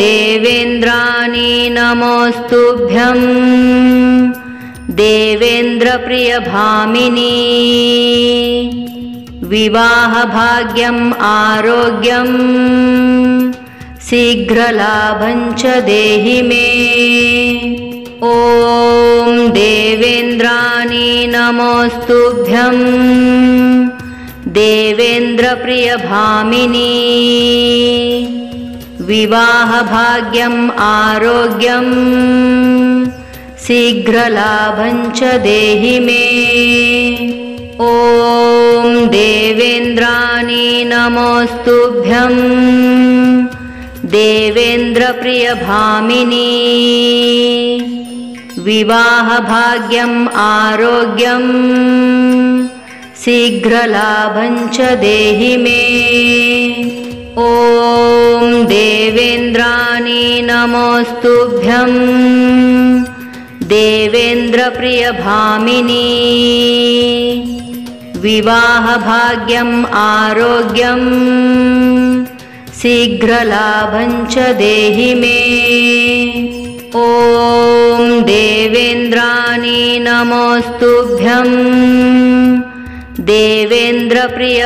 देवेन्द्राणि नमोस्तुभ्यं देवेन्द्रप्रियभामिनी विवाहभाग्यम् आरोग्यं शीघ्रलाभं च देहि मे। ॐ देवेन्द्राणि नमोस्तुभ्यं देवेन्द्रप्रियभामिनी विवाहभाग्यम् आरोग्यं शीघ्रलाभं च देहि मे। ॐ देवेन्द्राणि नमोस्तुभ्यं देवेन्द्रप्रियभामिनी विवाहभाग्यम् आरोग्यं शीघ्रलाभं च देहि मे। ॐ देवेन्द्राणि नमोस्तुभ्यं देवेन्द्रप्रियभामिनी विवाहभाग्यम् आरोग्यं शीघ्रलाभं च देहि मे। ॐ देवेन्द्राणि नमोस्तुभ्यं देवेन्द्रप्रियभामिनी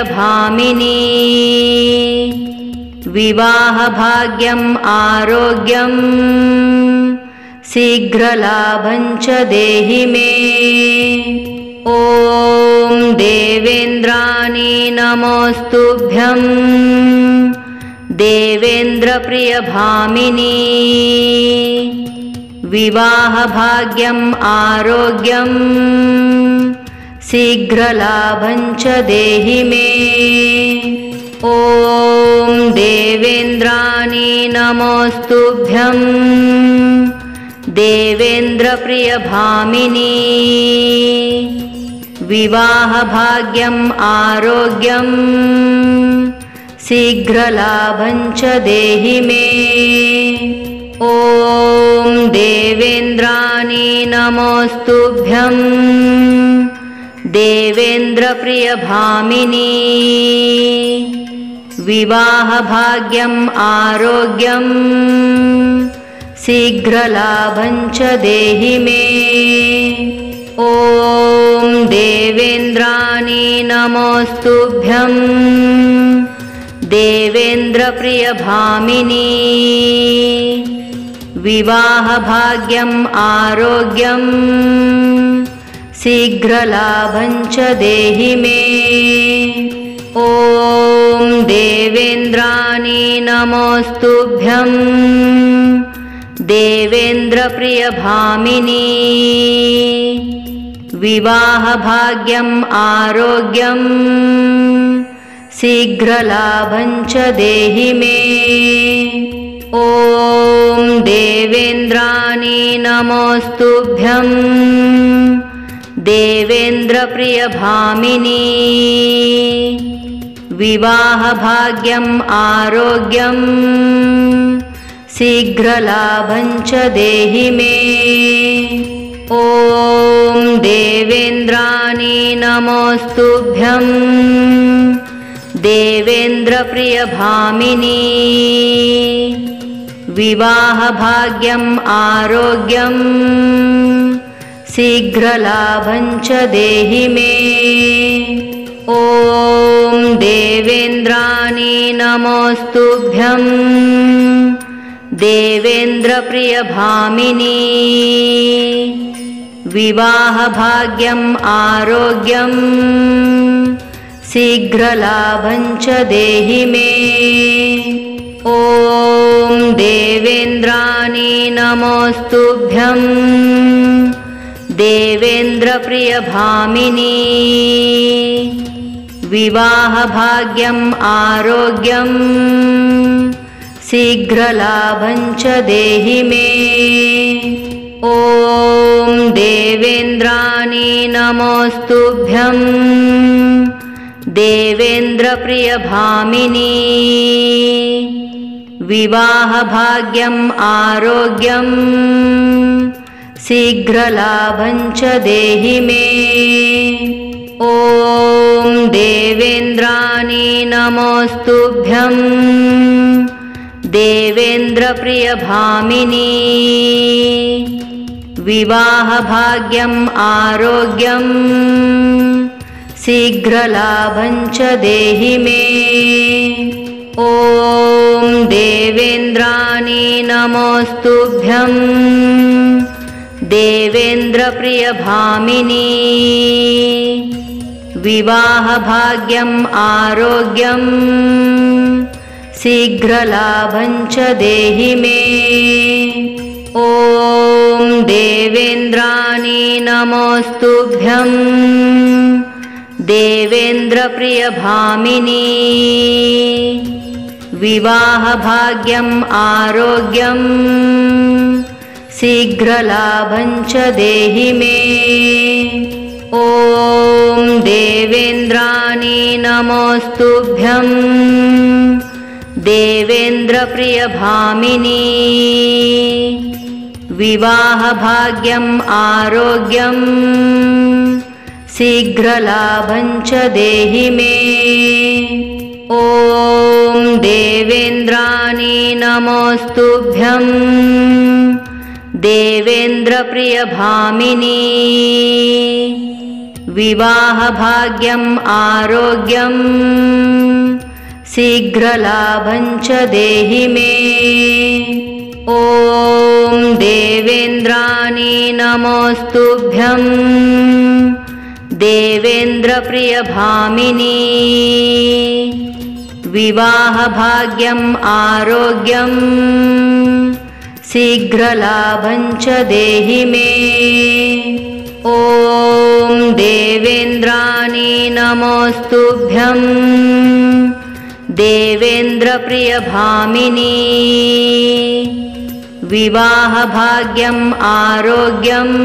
विवाहभाग्यम् आरोग्यं शीघ्रलाभं च देहि मे। ॐ देवेन्द्राणि नमोस्तुभ्यं देवेन्द्रप्रियभामिनी विवाहभाग्यम् आरोग्यं शीघ्रलाभं च देहि मे। ॐ देवेन्द्राणि नमोस्तुभ्यं देवेन्द्रप्रियभामिनी विवाहभाग्यम् आरोग्यं शीघ्रलाभं च देहि मे। ॐ देवेन्द्राणि नमोस्तुभ्यं देवेन्द्रप्रियभामिनी विवाहभाग्यम् आरोग्यं शीघ्रलाभं च देहि मे। ॐ देवेन्द्राणि नमोस्तुभ्यं देवेन्द्रप्रियभामिनी विवाहभाग्यम् आरोग्यं शीघ्रलाभं च देहि मे। ॐ देवेन्द्राणि नमोस्तुभ्यं देवेन्द्रप्रियभामिनी विवाहभाग्यम् आरोग्यं शीघ्रलाभं च देहि मे। ॐ देवेन्द्राणि नमोस्तुभ्यं देवेन्द्रप्रियभामिनी विवाहभाग्यम् आरोग्यं शीघ्रलाभं च देहि मे। ॐ देवेन्द्राणि नमोस्तुभ्यं देवेन्द्रप्रियभामिनी विवाहभाग्यम् आरोग्यं शीघ्रलाभं च देहि मे। ॐ देवेन्द्राणि नमोस्तुभ्यं देवेन्द्रप्रियभामिनी विवाहभाग्यम् आरोग्यं शीघ्रलाभं च देहि मे। ॐ देवेन्द्राणि नमोस्तुभ्यं देवेन्द्रप्रियभामिनी विवाहभाग्यम् आरोग्यं शीघ्रलाभं च देहि मे। ॐ देवेन्द्राणि नमोस्तुभ्यं देवेन्द्रप्रियभामिनी विवाहभाग्यम् आरोग्यं शीघ्रलाभं च देहि मे। ॐ देवेन्द्राणि नमोस्तुभ्यं देवेन्द्रप्रियभामिनी विवाहभाग्यम् आरोग्यम् शीघ्रलाभं च देहि मे। ॐ देवेन्द्राणि नमोस्तुभ्यं देवेन्द्रप्रियभामिनी विवाहभाग्यम् आरोग्यम् शीघ्रलाभं च देहि मे। ॐ देवेन्द्राणि नमोस्तुभ्यं देवेन्द्रप्रियभामिनी विवाहभाग्यम् आरोग्यम् शीघ्रलाभं च देहि मे। ॐ देवेन्द्राणि नमोस्तुभ्यं देवेन्द्रप्रियभामिनी विवाहभाग्यम् आरोग्यम् शीघ्रलाभं च देहि मे। ॐ देवेन्द्राणि नमोस्तुभ्यं देवेन्द्रप्रियभामिनी विवाहभाग्यम् आरोग्यम् शीघ्रलाभं च देहि मे। ॐ देवेन्द्राणि नमोस्तुभ्यं देवेन्द्रप्रियभामिनी विवाहभाग्यम् आरोग्यम् शीघ्रलाभं च देहि मे। ॐ देवेन्द्राणि नमोस्तुभ्यं देवेन्द्रप्रियभामिनी विवाहभाग्यम् आरोग्यम्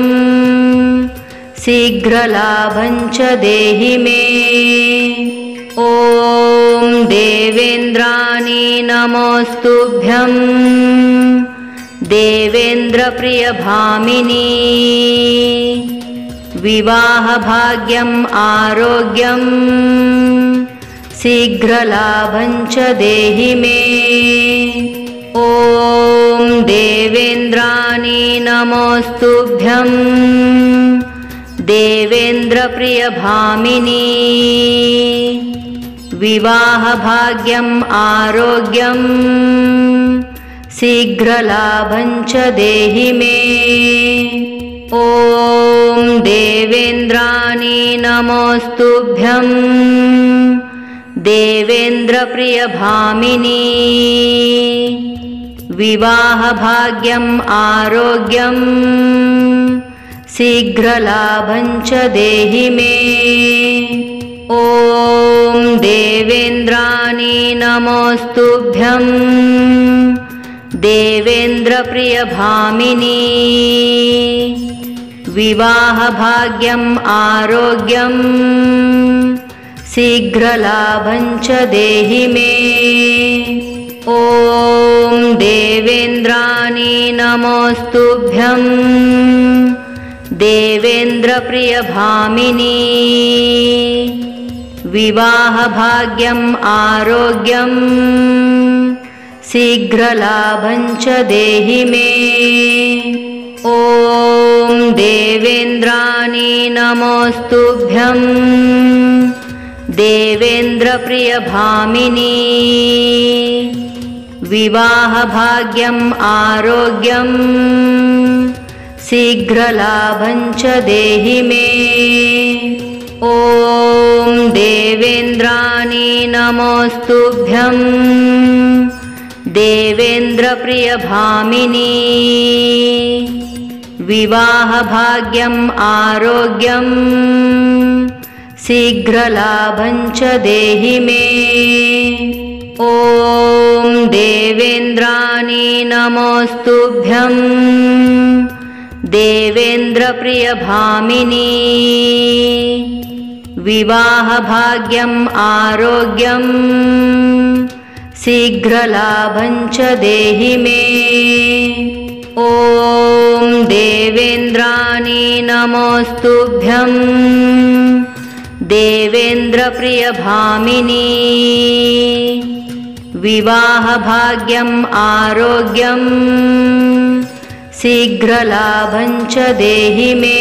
शीघ्रलाभं च देहि मे। ॐ देवेन्द्राणि नमोस्तुभ्यं देवेन्द्रप्रियभामिनी विवाहभाग्यम् आरोग्यम् शीघ्रलाभं च देहि मे। ॐ देवेन्द्राणि नमोस्तुभ्यं देवेन्द्रप्रियभामिनी विवाहभाग्यम् आरोग्यम् शीघ्रलाभं च देहि मे। ॐ देवेन्द्राणि नमोस्तुभ्यं देवेन्द्रप्रियभामिनी विवाहभाग्यम् आरोग्यम् शीघ्रलाभं च देहि मे। ॐ देवेन्द्राणि नमोस्तुभ्यं देवेन्द्रप्रियभामिनी विवाहभाग्यम् आरोग्यम् शीघ्रलाभं च देहि मे। ॐ देवेन्द्राणि नमोस्तुभ्यं देवेन्द्रप्रियभामिनी विवाहभाग्यम् आरोग्यम् शीघ्रलाभं च देहि मे। ॐ देवेन्द्राणि नमोस्तुभ्यं देवेन्द्रप्रियभामिनी विवाहभाग्यम् आरोग्यम् शीघ्रलाभं च देहि मे। ॐ देवेन्द्राणि नमोस्तुभ्यं देवेन्द्रप्रियभामिनी विवाहभाग्यम् आरोग्यम् शीघ्रलाभं च देहि मे। ॐ देवेन्द्राणि नमोस्तुभ्यं देवेन्द्रप्रियभामिनी विवाहभाग्यम् आरोग्यम् शीघ्रलाभं च देहि मे। ॐ देवेन्द्राणि नमोस्तुभ्यं देवेन्द्रप्रियभामिनी विवाहभाग्यम् आरोग्यम् शीघ्रलाभं च देहि मे।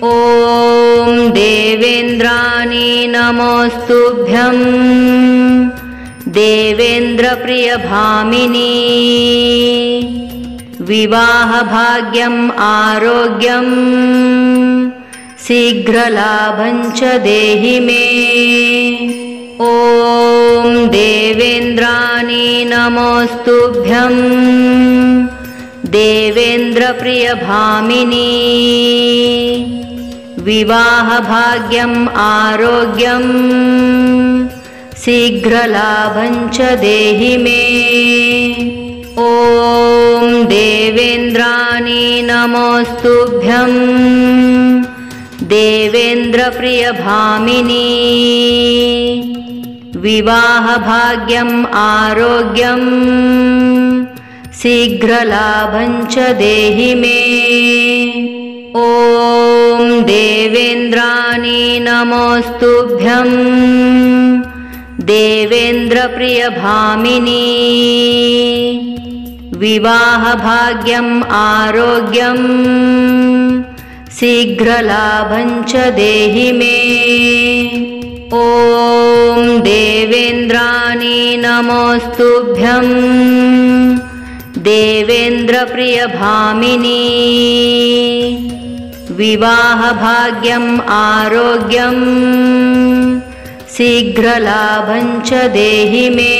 ॐ देवेन्द्राणि नमोस्तुभ्यं देवेन्द्रप्रियभामिनी। विवाहभाग्यम् आरोग्यम् शीघ्रलाभं च देहि मे। ॐ देवेन्द्राणि नमोस्तुभ्यं देवेन्द्रप्रियभामिनी। विवाहभाग्यम् आरोग्यम् शीघ्रलाभं च देहि मे। ॐ देवेन्द्राणि नमोस्तुभ्यं देवेन्द्रप्रियभामिनी। विवाहभाग्यम् आरोग्यम् शीघ्रलाभं च देहि मे। ॐ देवेन्द्राणि नमोस्तुभ्यं देवेन्द्रप्रियभामिनी। विवाहभाग्यम् आरोग्यम् शीघ्रलाभं च देहि मे। ॐ देवेन्द्राणि नमोस्तुभ्यं देवेन्द्रप्रियभामिनी। विवाहभाग्यम् आरोग्यम् शीघ्रलाभं च देहि मे।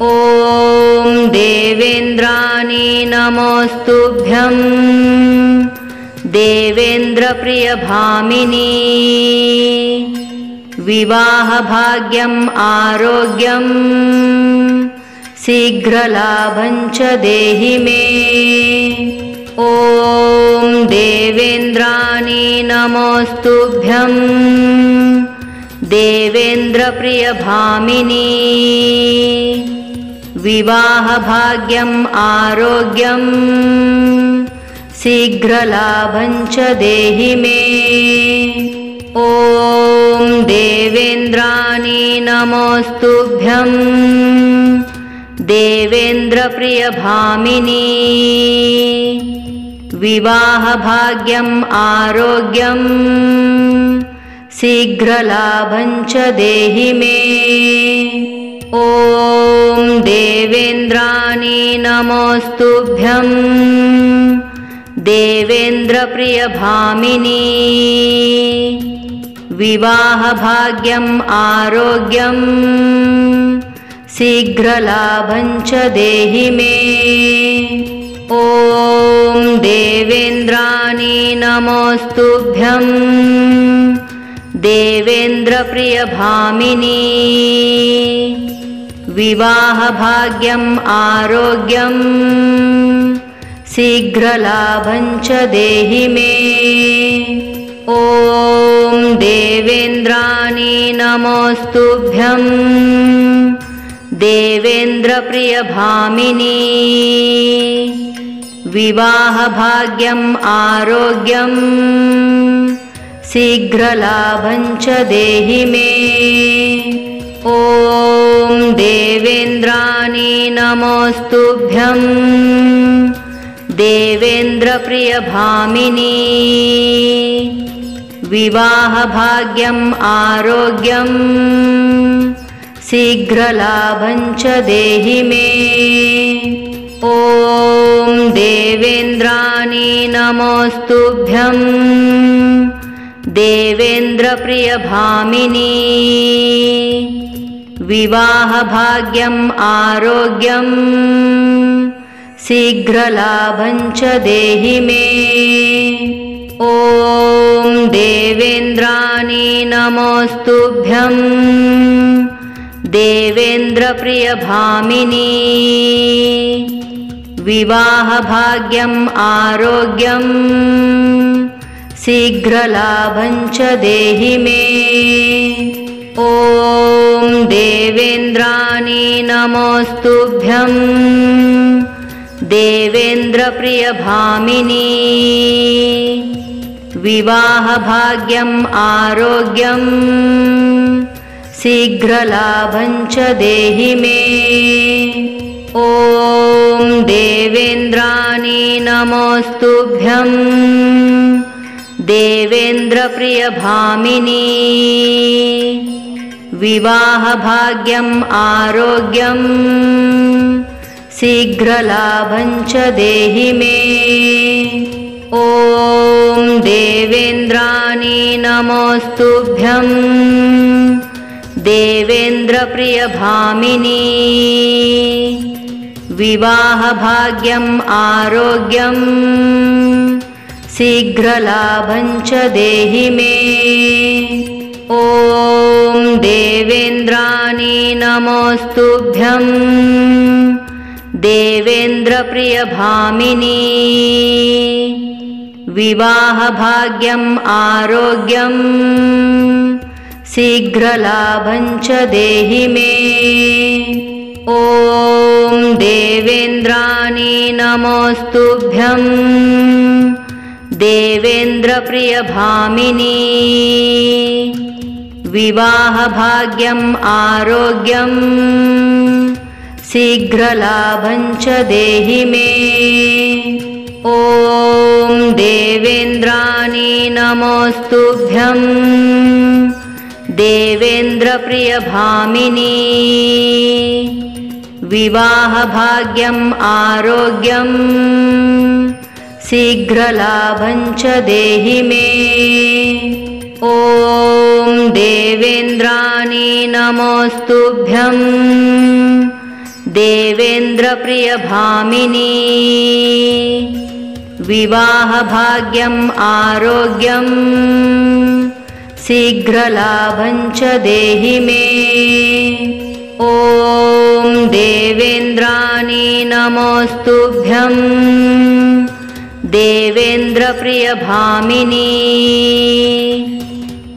ॐ देवेन्द्राणि नमोस्तुभ्यं देवेन्द्रप्रियभामिनी। विवाहभाग्यम् आरोग्यम् शीघ्रलाभं च देहि मे। ॐ देवेन्द्राणि नमोस्तुभ्यं देवेन्द्रप्रियभामिनी। विवाहभाग्यम् आरोग्यम् शीघ्रलाभं च देहि मे। ॐ देवेन्द्राणि नमोस्तुभ्यं देवेन्द्रप्रियभामिनी। विवाहभाग्यम् आरोग्यम् शीघ्रलाभं च देहि मे। ॐ देवेन्द्राणि नमोस्तुभ्यं देवेन्द्रप्रियभामिनी। विवाहभाग्यम् आरोग्यम् शीघ्रलाभं च देहि मे। ॐ देवेन्द्राणि नमोस्तुभ्यं देवेन्द्रप्रियभामिनी। विवाहभाग्यम् आरोग्यम् शीघ्रलाभं च देहि मे। ॐ देवेन्द्राणि नमोस्तुभ्यं देवेन्द्रप्रियभामिनी। विवाहभाग्यम् आरोग्यम् शीघ्रलाभं च देहि मे। ॐ देवेन्द्राणि नमोस्तुभ्यं देवेन्द्रप्रियभामिनी। विवाहभाग्यम् आरोग्यम् शीघ्रलाभं च देहि मे। ॐ देवेन्द्राणि नमोस्तुभ्यं देवेन्द्रप्रियभामिनी। विवाहभाग्यम् आरोग्यम् शीघ्रलाभं च देहि मे। ॐ देवेन्द्राणि नमोस्तुभ्यं देवेन्द्रप्रियभामिनी। विवाहभाग्यम् आरोग्यम् शीघ्रलाभं च देहि मे। ॐ देवेन्द्राणि नमोस्तुभ्यं देवेन्द्रप्रियभामिनी। विवाहभाग्यम् आरोग्यम् शीघ्रलाभं च देहि मे। ॐ देवेन्द्राणि नमोस्तुभ्यं देवेन्द्रप्रियभामिनी। विवाहभाग्यम् आरोग्यं शीघ्रलाभं च देहि मे। ॐ देवेन्द्राणि नमोस्तुभ्यं देवेन्द्रप्रियभामिनी। विवाहभाग्यम् आरोग्यं शीघ्रलाभं च देहि मे। ॐ देवेन्द्राणि नमोस्तुभ्यं देवेन्द्रप्रियभामिनी। विवाहभाग्यम् आरोग्यं शीघ्रलाभं च देहि मे। ॐ देवेन्द्राणि नमोस्तुभ्यं देवेन्द्रप्रियभामिनी। विवाहभाग्यम् आरोग्यं शीघ्रलाभं च देहि मे। ॐ देवेन्द्राणि नमोस्तुभ्यं देवेन्द्रप्रियभामिनी। विवाहभाग्यम् आरोग्यं शीघ्रलाभं च देहि मे। ॐ देवेन्द्राणि नमोस्तुभ्यं देवेन्द्रप्रियभामिनी। विवाहभाग्यम् आरोग्यं शीघ्रलाभं च देहि मे। ॐ देवेन्द्राणि नमोस्तुभ्यं देवेन्द्रप्रियभामिनी।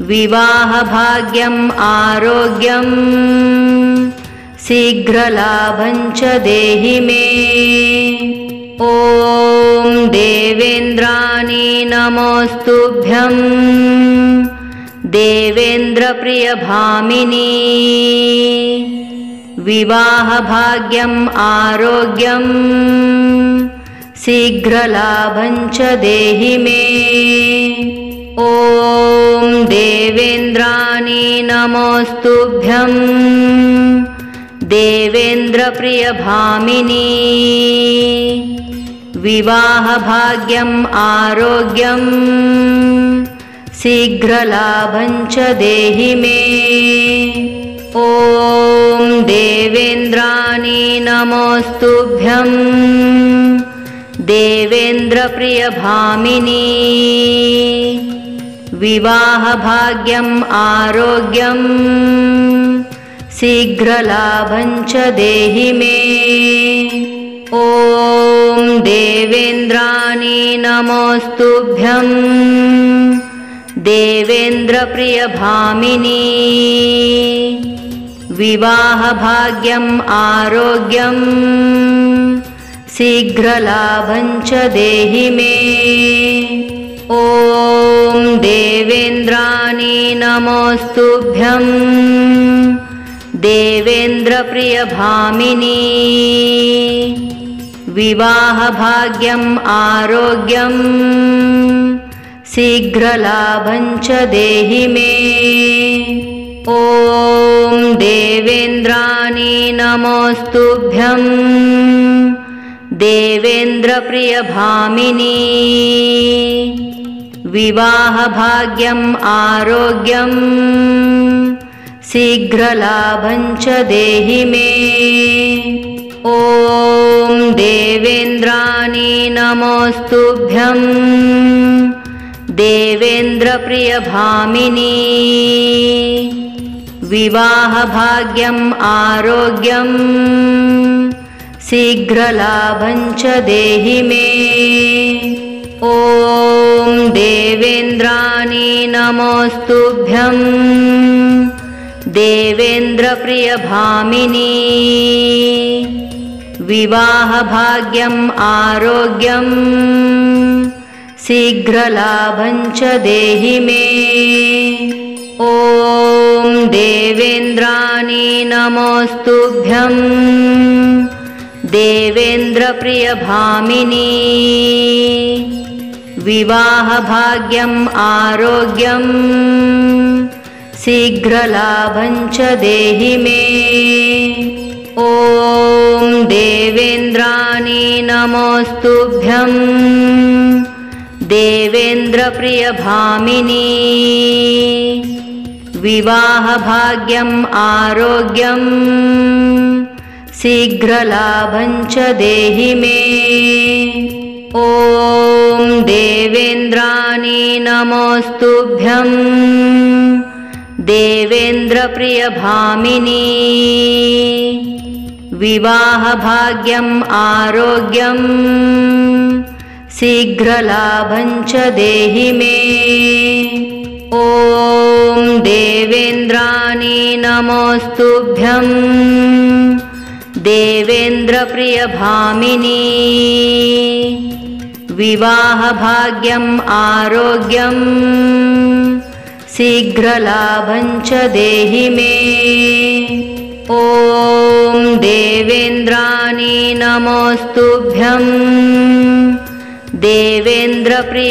विवाहभाग्यम् आरोग्यं शीघ्रलाभं च देहि मे। ॐ देवेन्द्राणि नमोस्तुभ्यं देवेन्द्रप्रियभामिनी। विवाहभाग्यम् आरोग्यं शीघ्रलाभं च देहि मे। ॐ देवेन्द्राणि नमोस्तुभ्यं देवेन्द्रप्रियभामिनी। विवाहभाग्यम् आरोग्यं शीघ्रलाभं च देहि मे। ॐ देवेन्द्राणि नमोस्तुभ्यं देवेन्द्रप्रियभामिनी। विवाहभाग्यम् आरोग्यं शीघ्रलाभं च देहि मे। ॐ देवेन्द्राणि नमोस्तुभ्यं देवेन्द्रप्रियभामिनी। विवाहभाग्यम् आरोग्यं शीघ्रलाभं च देहि मे। ॐ देवेन्द्राणि नमोस्तुभ्यं देवेन्द्रप्रियभामिनी। विवाहभाग्यम् आरोग्यं शीघ्रलाभं च देहि मे। ॐ देवेन्द्राणि नमोस्तुभ्यं देवेन्द्रप्रियभामिनी। विवाहभाग्यम् आरोग्यं शीघ्रलाभं च देहि मे। ॐ देवेन्द्राणि नमोस्तुभ्यं देवेन्द्रप्रियभामिनी। विवाहभाग्यम् आरोग्यं शीघ्रलाभं च देहि मे। ॐ देवेन्द्राणि नमोस्तुभ्यं देवेन्द्रप्रियभामिनी। विवाहभाग्यम् आरोग्यं शीघ्रलाभं च देहि मे। ॐ ॐ देवेन्द्राणि नमोस्तुभ्यं देवेन्द्रप्रियभामिनी विवाहभाग्यम् आरोग्यं शीघ्रलाभं च देहि मे। ॐ देवेन्द्राणि नमोस्तुभ्यं देवेन्द्रप्रियभामिनी विवाहभाग्यम् आरोग्यं शीघ्रलाभं च देहि मे। ॐ देवेन्द्राणि नमोस्तुभ्यं देवेन्द्रप्रियभामिनी विवाहभाग्यम् आरोग्यं शीघ्रलाभं च देहि मे। ॐ देवेन्द्राणि नमोस्तुभ्यं देवेन्द्रप्रियभामिनी विवाहभाग्यम् आरोग्यं शीघ्रलाभं च देहि मे। ॐ देवेन्द्राणि नमोस्तुभ्यं देवेन्द्रप्रियभामिनी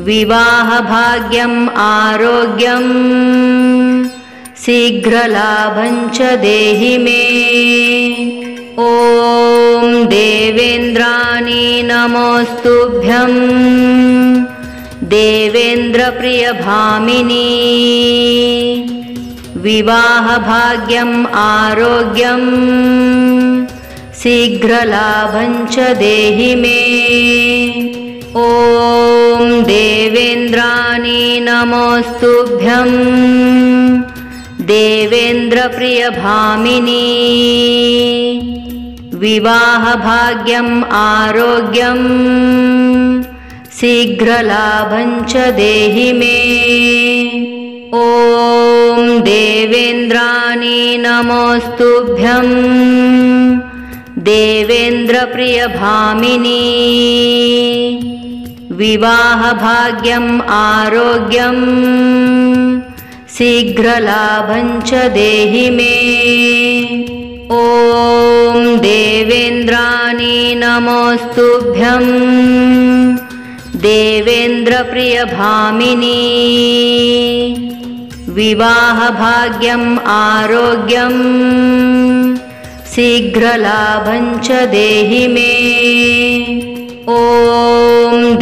विवाहभाग्यम् आरोग्यं शीघ्रलाभं च देहि मे। ॐ देवेन्द्राणि नमोस्तुभ्यं देवेन्द्रप्रियभामिनी विवाहभाग्यम् आरोग्यं शीघ्रलाभं च देहि मे। ॐ देवेन्द्राणि नमोस्तुभ्यं देवेन्द्रप्रियभामिनी विवाहभाग्यम् आरोग्यं शीघ्रलाभं च देहि मे। ॐ देवेन्द्राणि नमोस्तुभ्यं देवेन्द्रप्रियभामिनी विवाहभाग्यम् आरोग्यं शीघ्रलाभं च देहि मे। ॐ देवेन्द्राणि नमोस्तुभ्यं देवेन्द्रप्रियभामिनी विवाहभाग्यम् आरोग्यं शीघ्रलाभं च देहि मे। ॐ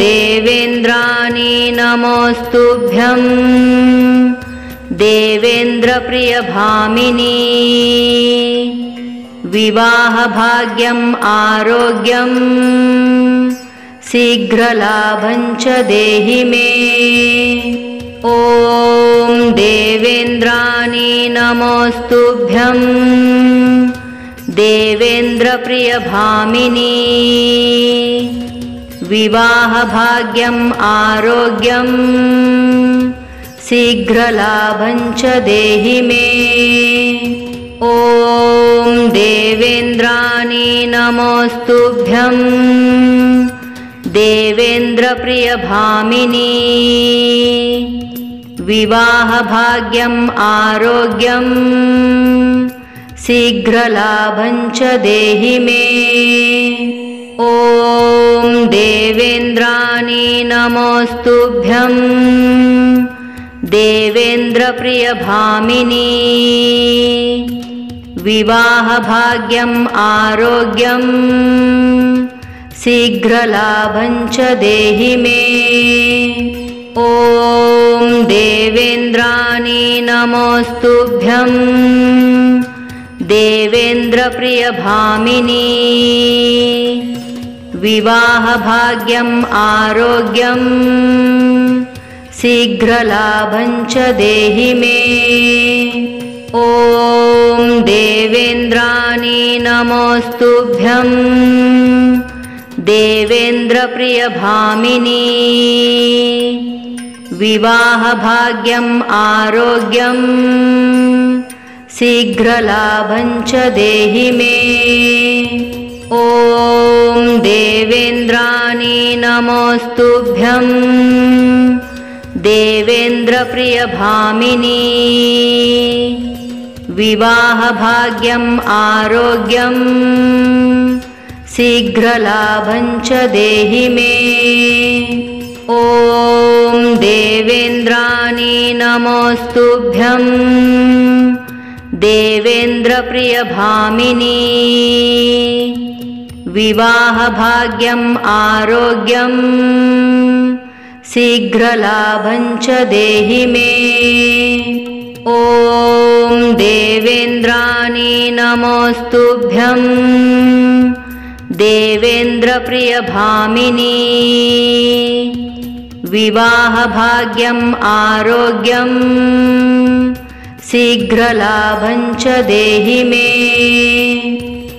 देवेन्द्राणि नमोस्तुभ्यं देवेन्द्रप्रियभामिनी विवाहभाग्यम् आरोग्यं शीघ्रलाभं च देहि मे। ॐ देवेन्द्राणि नमोस्तुभ्यं देवेन्द्रप्रियभामिनी विवाहभाग्यम् आरोग्यं शीघ्रलाभं च देहि मे। ॐ देवेन्द्राणि नमोस्तुभ्यं देवेन्द्रप्रियभामिनी विवाहभाग्यम् आरोग्यं शीघ्रलाभं च देहि मे। ॐ देवेन्द्राणि नमोस्तुभ्यं देवेन्द्रप्रियभामिनी विवाहभाग्यम् आरोग्यं शीघ्रलाभं च देहि मे। ॐ देवेन्द्राणि नमोस्तुभ्यं देवेन्द्रप्रियभामिनी विवाहभाग्यम् आरोग्यं शीघ्रलाभं च देहि मे। ॐ देवेन्द्राणि नमोस्तुभ्यं देवेन्द्रप्रियभामिनी विवाहभाग्यम् आरोग्यं शीघ्रलाभं च देहि मे। ॐ देवेन्द्राणि नमोस्तुभ्यं देवेन्द्रप्रियभामिनी विवाहभाग्यम् आरोग्यं शीघ्रलाभं च देहि मे। ॐ देवेन्द्राणी नमोस्तुभ्यं देवेन्द्रप्रियभामिनी विवाहभाग्यम् आरोग्यं शीघ्रलाभं च देहि मे। ॐ देवेन्द्राणी नमोस्तुभ्यं देवेन्द्रप्रियभामिनी विवाहभाग्यम् आरोग्यं शीघ्रलाभं च देहि मे।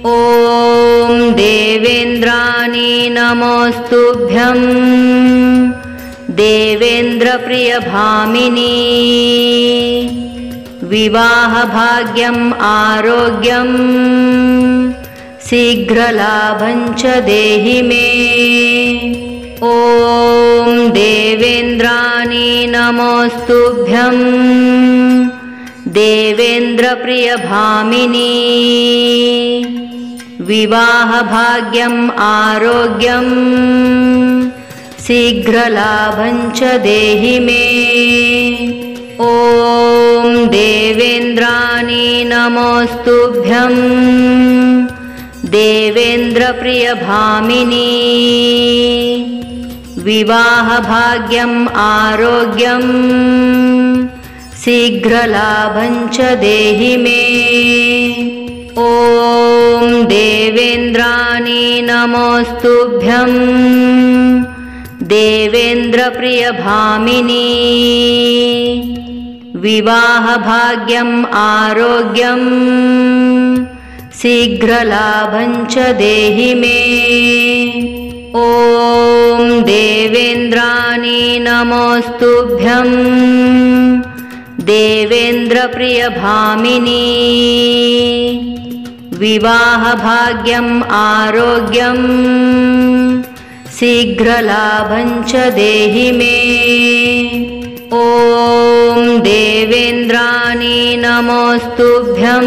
ॐ देवेन्द्राणी नमोस्तुभ्यं देवेन्द्रप्रियभामिनी विवाहभाग्यम् आरोग्यं शीघ्रलाभं च देहि मे। ॐ देवेन्द्राणी नमोस्तुभ्यं देवेन्द्रप्रियभामिनी विवाहभाग्यम् आरोग्यं शीघ्रलाभं च देहि मे। ॐ देवेन्द्राणी नमोस्तुभ्यं देवेन्द्रप्रियभामिनी विवाहभाग्यम् आरोग्यं शीघ्रलाभं च देहि मे। ॐ देवेन्द्राणी नमोस्तुभ्यं देवेन्द्रप्रियभामिनी विवाहभाग्यम् आरोग्यं शीघ्रलाभं च देहि मे। ॐ देवेन्द्राणी नमोस्तुभ्यं देवेन्द्रप्रियभामिनी विवाहभाग्यम् आरोग्यं शीघ्रलाभं च देहि मे। ॐ देवेन्द्राणी नमोस्तुभ्यं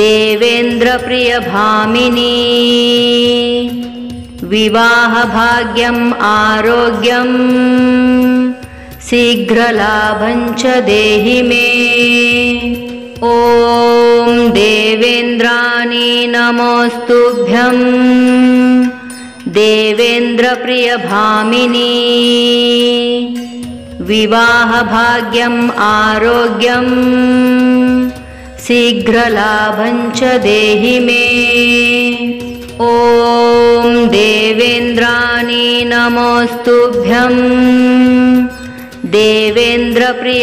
देवेन्द्रप्रियभामिनी विवाहभाग्यम् आरोग्यं शीघ्रलाभं च देहि मे। ॐ देवेन्द्राणी नमोस्तुभ्यं देवेन्द्रप्रियभामिनी विवाहभाग्यम् आरोग्यं शीघ्रलाभं च देहि मे। ॐ देवेन्द्राणी नमोस्तुभ्यं देवेन्द्रप्रियभामिनी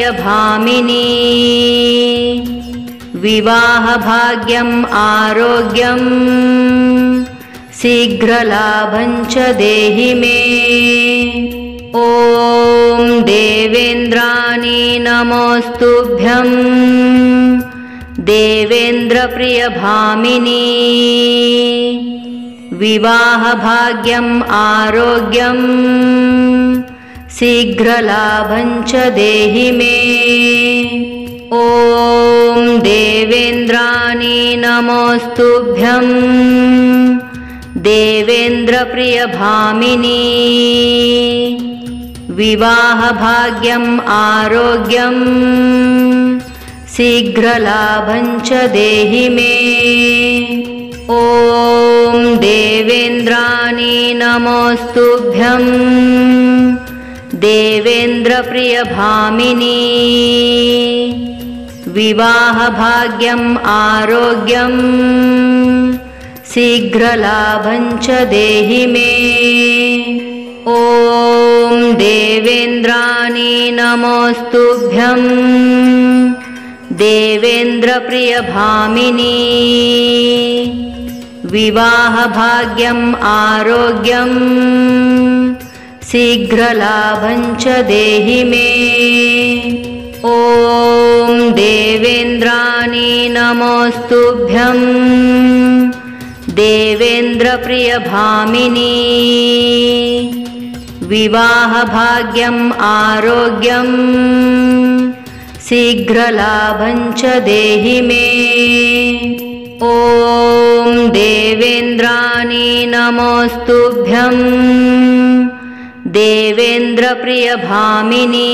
विवाहभाग्यम् आरोग्यं शीघ्रलाभं च देहि मे। ॐ देवेन्द्राणी नमोस्तुभ्यं देवेन्द्रप्रियभामिनी विवाहभाग्यम् आरोग्यं शीघ्रलाभं च देहि मे। ॐ देवेन्द्राणी नमोस्तुभ्यं देवेन्द्रप्रियभामिनी विवाहभाग्यम् आरोग्यं शीघ्रलाभं च देहि मे। ॐ देवेन्द्राणी नमोस्तुभ्यं देवेन्द्रप्रियभामिनी विवाहभाग्यम् आरोग्यं शीघ्रलाभं च देहि मे। ॐ देवेन्द्राणी नमोस्तुभ्यं देवेन्द्रप्रियभामिनी विवाहभाग्यम् आरोग्यं शीघ्रलाभं च देहि मे। ॐ देवेन्द्राणी नमोस्तुभ्यं देवेन्द्रप्रियभामिनी विवाहभाग्यम् आरोग्यम् शीघ्रलाभं च देहि मे। ॐ देवेन्द्राणि नमोस्तुभ्यं देवेन्द्रप्रियभामिनी।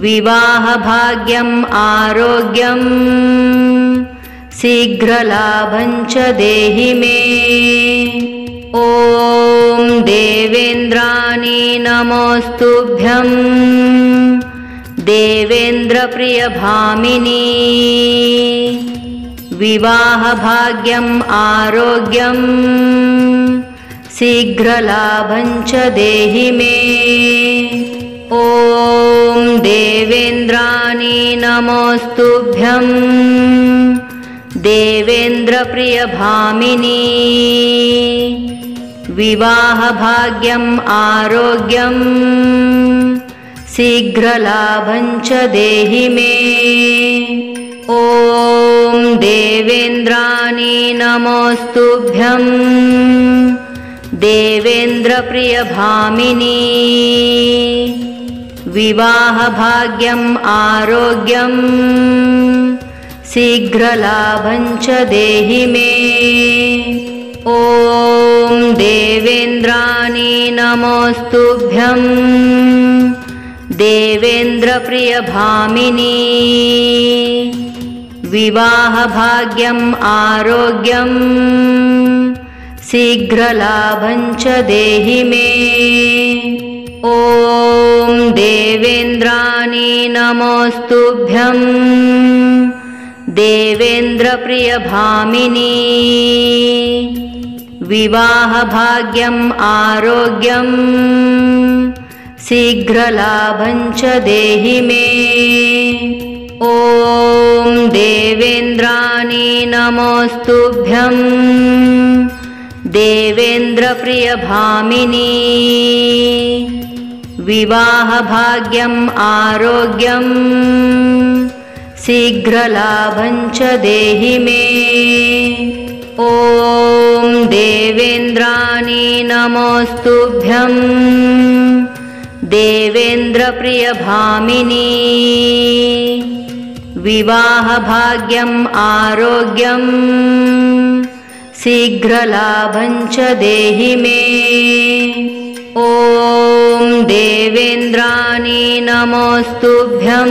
विवाहभाग्यम् आरोग्यं शीघ्रलाभं च देहि मे। ॐ देवेन्द्राणि नमोस्तुभ्यं देवेन्द्रप्रियभामिनी। विवाहभाग्यम् आरोग्यं शीघ्रलाभं च देहि मे। ॐ देवेन्द्राणि नमोस्तुभ्यं देवेन्द्रप्रियभामिनी। विवाहभाग्यम् आरोग्यं शीघ्रलाभं च देहि मे। ॐ देवेन्द्राणि नमोस्तुभ्यं देवेन्द्रप्रियभामिनी। विवाहभाग्यम् आरोग्यं शीघ्रलाभं च देहि मे। ॐ देवेन्द्राणि नमोस्तुभ्यं देवेन्द्रप्रियभामिनी। विवाहभाग्यम् आरोग्यं शीघ्रलाभं च देहि मे। ॐ देवेन्द्राणि नमोस्तुभ्यं देवेन्द्रप्रियभामिनी। विवाहभाग्यम् आरोग्यं शीघ्रलाभं च देहि मे। ॐ देवेन्द्राणि नमोस्तुभ्यं देवेन्द्रप्रियभामिनी। विवाहभाग्यम् आरोग्यं शीघ्रलाभं च देहि मे। ॐ देवेन्द्राणि नमोस्तुभ्यं देवेन्द्रप्रियभामिनी। विवाहभाग्यम् आरोग्यं शीघ्रलाभं च देहि मे। ॐ देवेन्द्राणि नमोस्तुभ्यं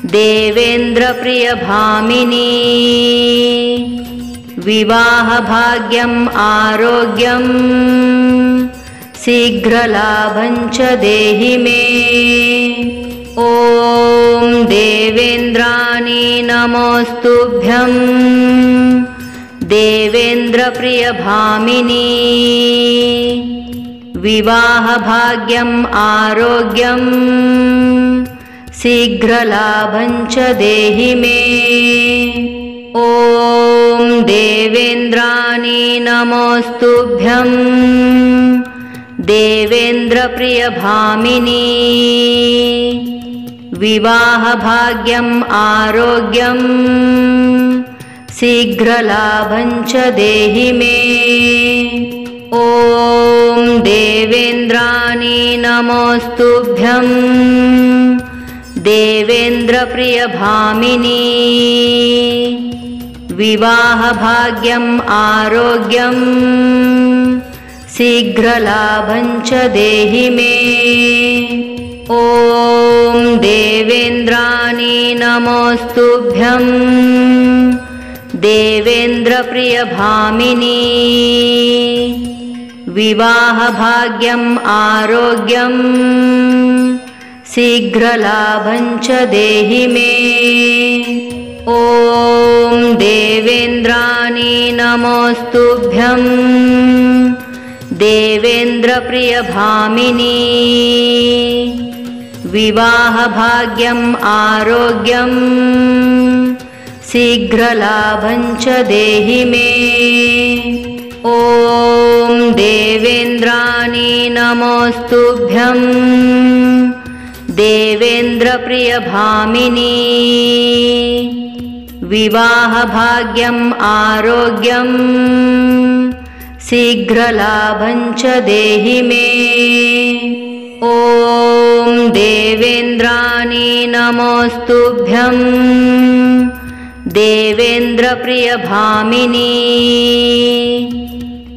देवेन्द्रप्रियभामिनी। विवाहभाग्यम् आरोग्यं शीघ्रलाभं च देहि मे। ॐ देवेन्द्राणि नमोस्तुभ्यं देवेन्द्रप्रियभामिनी। विवाहभाग्यम् आरोग्यं शीघ्रलाभं च देहि मे। ॐ देवेन्द्राणि नमोस्तुभ्यं देवेन्द्रप्रियभामिनी। विवाहभाग्यम् आरोग्यं शीघ्रलाभं च देहि मे। ॐ देवेन्द्राणि नमोस्तुभ्यं देवेन्द्रप्रियभामिनी। विवाहभाग्यम् आरोग्यं शीघ्रलाभं च देहि मे। ॐ देवेन्द्राणि नमोस्तुभ्यं देवेन्द्रप्रियभामिनी। विवाहभाग्यम् आरोग्यं शीघ्रलाभं च देहि मे। ॐ देवेन्द्राणि नमोस्तुभ्यं देवेन्द्रप्रियभामिनी। विवाहभाग्यम् आरोग्यं शीघ्रलाभं च देहि मे। ॐ देवेन्द्राणि नमोस्तुभ्यं देवेन्द्रप्रियभामिनी। विवाहभाग्यम् आरोग्यं शीघ्रलाभं च देहि मे। ॐ देवेन्द्राणि नमोस्तुभ्यं देवेन्द्रप्रियभामिनी।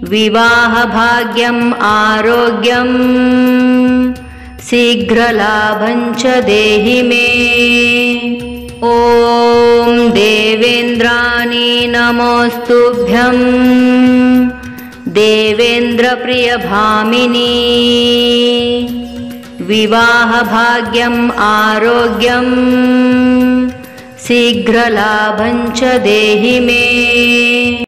विवाहभाग्यम् आरोग्यं शीघ्रलाभं च देहि मे। ॐ देवेन्द्राणि नमोस्तुभ्यं देवेन्द्रप्रियभामिनी। विवाहभाग्यम् आरोग्यं शीघ्रलाभं च देहि मे।